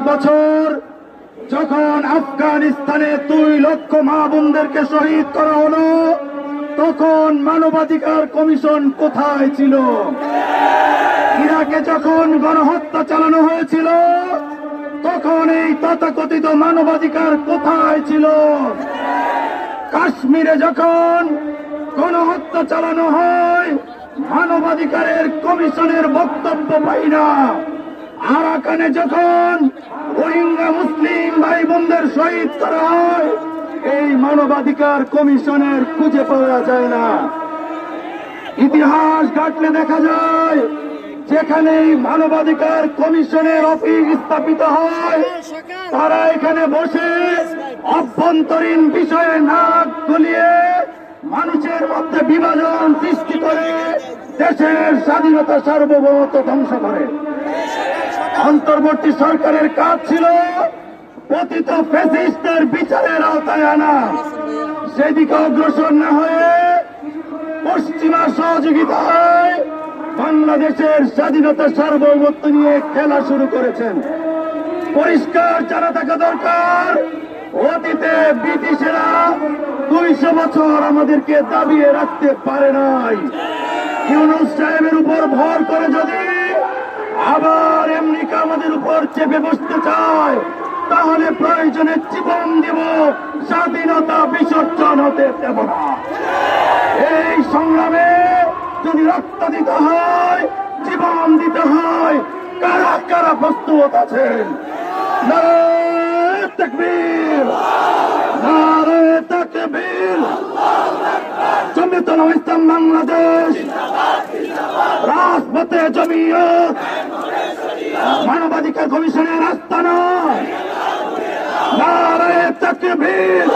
বছর যখন আফগানিস্তানে 2 লক্ষ মা বোনদেরকে শহীদ করা হলো, তখন মানবাধিকার কমিশন কোথায় ছিল? ইরাকে যখন গণহত্যা চালানো হয়েছিল, তখন এই তথাকথিত মানবাধিকার কোথায় ছিল? কাশ্মীরে যখন গণহত্যা চালানো হয়, মানবাধিকারের কমিশনের বক্তব্য পাই না। আরাকানে যখন রোহিঙ্গা মুসলিম ভাই বোনদের শহীদ করা হয়, এই মানবাধিকার কমিশনের খুঁজে পাওয়া যায় না। ইতিহাস ঘাটলে দেখা যায়, যেখানে মানবাধিকার কমিশনের অফিস স্থাপিত হয়, তারা এখানে বসে অভ্যন্তরীণ বিষয়ে নাক গলিয়ে মানুষের মধ্যে বিভাজন সৃষ্টি করে দেশের স্বাধীনতা সার্বভৌমত্ব ধ্বংস করে। অন্তর্বর্তী সরকারের কাজ ছিল পতিত ফ্যাসিস্টদের বিচারের আওতায় আনা। সেদিকে অগ্রসর না হয়ে পশ্চিমা সহযোগিতায় বাংলাদেশের স্বাধীনতা সার্বভৌমত্ব নিয়ে খেলা শুরু করেছেন। পরিষ্কার জানা থাকা দরকার, অতীতে ব্রিটিশেরা 200 বছর আমাদেরকে দাবিয়ে রাখতে পারে নাই। ইউনূস সাহেবের উপর ভর করে যদি আবার আমেরিকা আমাদের উপর চেপে বসতে চায়, তাহলে প্রয়োজনে জীবন দেব, স্বাধীনতা বিসর্জন হতে দেব না। এই সংগ্রামে যদি রক্ত দিতে হয়, জীবন দিতে হয়, কারা কারা প্রস্তুত আছেন? নারে তাকবীর, নারে তাকবীর। জমিয়ত উলামায়ে ইসলাম বাংলাদেশ, রাজপথে জমিয়ত, মানবাধিকার কমিশনের আস্তানা, নারে তাকবীর।